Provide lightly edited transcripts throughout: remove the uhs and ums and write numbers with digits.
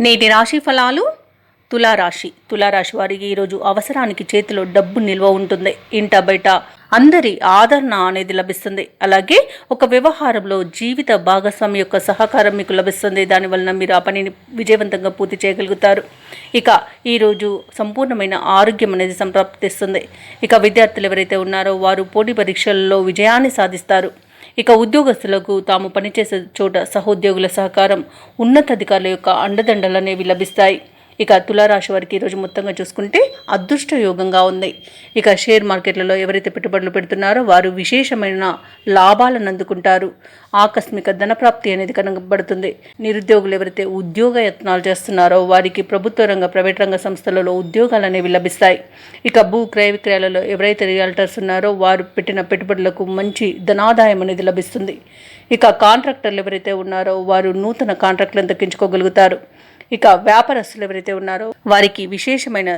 నేటి రాశి ఫలాలు. తులారాశి వారికి ఈరోజు అవసరానికి చేతిలో డబ్బు నిల్వ ఉంటుంది. ఇంట బయట అందరి ఆదరణ అనేది లభిస్తుంది. అలాగే ఒక వ్యవహారంలో జీవిత భాగస్వామి యొక్క సహకారం మీకు లభిస్తుంది. దానివలన మీరు ఆ పనిని విజయవంతంగా పూర్తి చేయగలుగుతారు. ఇక ఈరోజు సంపూర్ణమైన ఆరోగ్యం అనేది సంప్రాప్తిస్తుంది. ఇక విద్యార్థులు ఎవరైతే ఉన్నారో వారు పోటీ పరీక్షల్లో విజయాన్ని సాధిస్తారు. ఇక ఉద్యోగస్తులకు తాము పనిచేసే చోట సహోద్యోగుల సహకారం, ఉన్నతాధికారుల యొక్క అండదండలు అనేవి లభిస్తాయి. ఇక తులారాశి వారికి ఈరోజు మొత్తంగా చూసుకుంటే అదృష్ట యోగంగా ఉంది. ఇక షేర్ మార్కెట్లలో ఎవరైతే పెట్టుబడులు పెడుతున్నారో వారు విశేషమైన లాభాలను అందుకుంటారు. ఆకస్మిక ధనప్రాప్తి అనేది కనబడుతుంది. నిరుద్యోగులు ఎవరైతే ఉద్యోగ యత్నాలు చేస్తున్నారో వారికి ప్రభుత్వ రంగ, ప్రైవేట్ రంగ సంస్థలలో ఉద్యోగాలు అనేవి లభిస్తాయి. ఇక భూ క్రయ విక్రయాలలో ఎవరైతే రియల్టర్స్ ఉన్నారో వారు పెట్టిన పెట్టుబడులకు మంచి ధనాదాయం అనేది లభిస్తుంది. ఇక కాంట్రాక్టర్లు ఎవరైతే ఉన్నారో వారు నూతన కాంట్రాక్టులను దక్కించుకోగలుగుతారు. ఇక వ్యాపారస్తులు ఎవరైతే ఉన్నారో వారికి విశేషమైన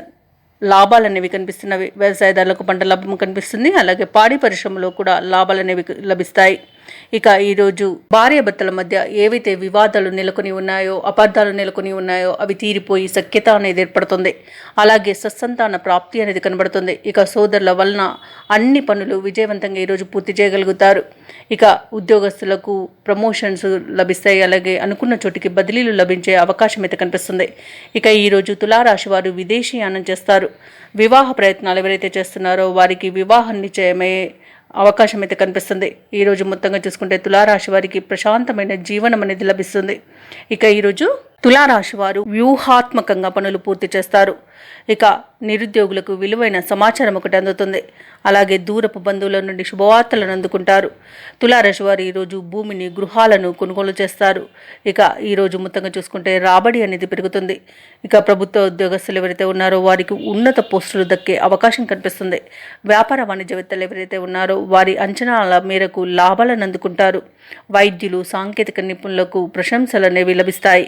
లాభాలు అనేవి కనిపిస్తున్నవి. వ్యవసాయదారులకు పంట లాభం కనిపిస్తుంది. అలాగే పాడి పరిశ్రమలో కూడా లాభాలు అనేవి లభిస్తాయి. ఇక ఈరోజు భార్యాభర్తల మధ్య ఏవైతే వివాదాలు నెలకొని ఉన్నాయో, అపార్థాలు నెలకొని ఉన్నాయో అవి తీరిపోయి సఖ్యత అనేది ఏర్పడుతుంది. అలాగే సత్సంతాన ప్రాప్తి అనేది కనబడుతుంది. ఇక సోదరుల వలన అన్ని పనులు విజయవంతంగా ఈరోజు పూర్తి చేయగలుగుతారు. ఇక ఉద్యోగస్తులకు ప్రమోషన్స్ లభిస్తాయి. అలాగే అనుకున్న చోటికి బదిలీలు లభించే అవకాశం అయితే కనిపిస్తుంది. ఇక ఈరోజు తులారాశి వారు విదేశీయానం చేస్తారు. వివాహ ప్రయత్నాలు ఎవరైతే చేస్తున్నారో వారికి వివాహం నిశ్చయమయ్యే అవకాశం అయితే కనిపిస్తుంది. ఈరోజు మొత్తంగా చూసుకుంటే తులారాశి వారికి ప్రశాంతమైన జీవనం అనేది లభిస్తుంది. ఇక ఈరోజు తులారాశి వారు వ్యూహాత్మకంగా పనులు పూర్తి చేస్తారు. ఇక నిరుద్యోగులకు విలువైన సమాచారం ఒకటి అందుతుంది. అలాగే దూరపు బంధువుల నుండి శుభవార్తలను అందుకుంటారు. తులారాశి వారు ఈరోజు భూమిని, గృహాలను కొనుగోలు చేస్తారు. ఇక ఈరోజు మొత్తంగా చూసుకుంటే రాబడి అనేది పెరుగుతుంది. ఇక ప్రభుత్వ ఉద్యోగస్తులు ఎవరైతే ఉన్నారో వారికి ఉన్నత పోస్టులు దక్కే అవకాశం కనిపిస్తుంది. వ్యాపార వాణిజ్యవేత్తలు ఎవరైతే ఉన్నారో వారి అంచనాల మేరకు లాభాలను అందుకుంటారు. వైద్యులు, సాంకేతిక నిపుణులకు ప్రశంసలు అనేవి లభిస్తాయి.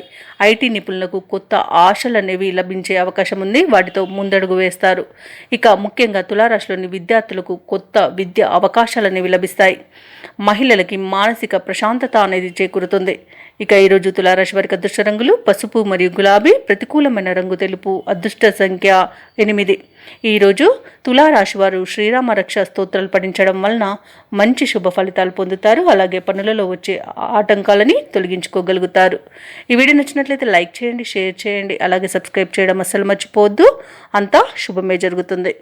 ఐటీ నిపుణులకు కొత్త ఆశలు అనేవి లభించే అవకాశం ఉంది. వాటితో ముందడుగు వేస్తారు. ఇక ముఖ్యంగా తులారాశిలోని విద్యార్థులకు కొత్త విద్య అవకాశాలు అనేవి లభిస్తాయి. మహిళలకి మానసిక ప్రశాంతత అనేది చేకూరుతుంది. ఇక ఈరోజు తులారాశి వారికి అదృష్ట రంగులు పసుపు మరియు గులాబీ, ప్రతికూలమైన రంగు తెలుపు, అదృష్ట సంఖ్య 8. ఈరోజు తులారాశి వారు శ్రీరామ రక్ష స్తోత్రాలు పఠించడం వలన మంచి శుభ ఫలితాలు పొందుతారు. అలాగే పనులలో వచ్చే ఆటంకాలని తొలగించుకోగలుగుతారు. ఈ వీడియో నచ్చినట్లయితే లైక్ చేయండి, షేర్ చేయండి, అలాగే సబ్స్క్రైబ్ చేయడం అస్సలు మర్చిపోవద్దు. అంతా శుభమే జరుగుతుంది.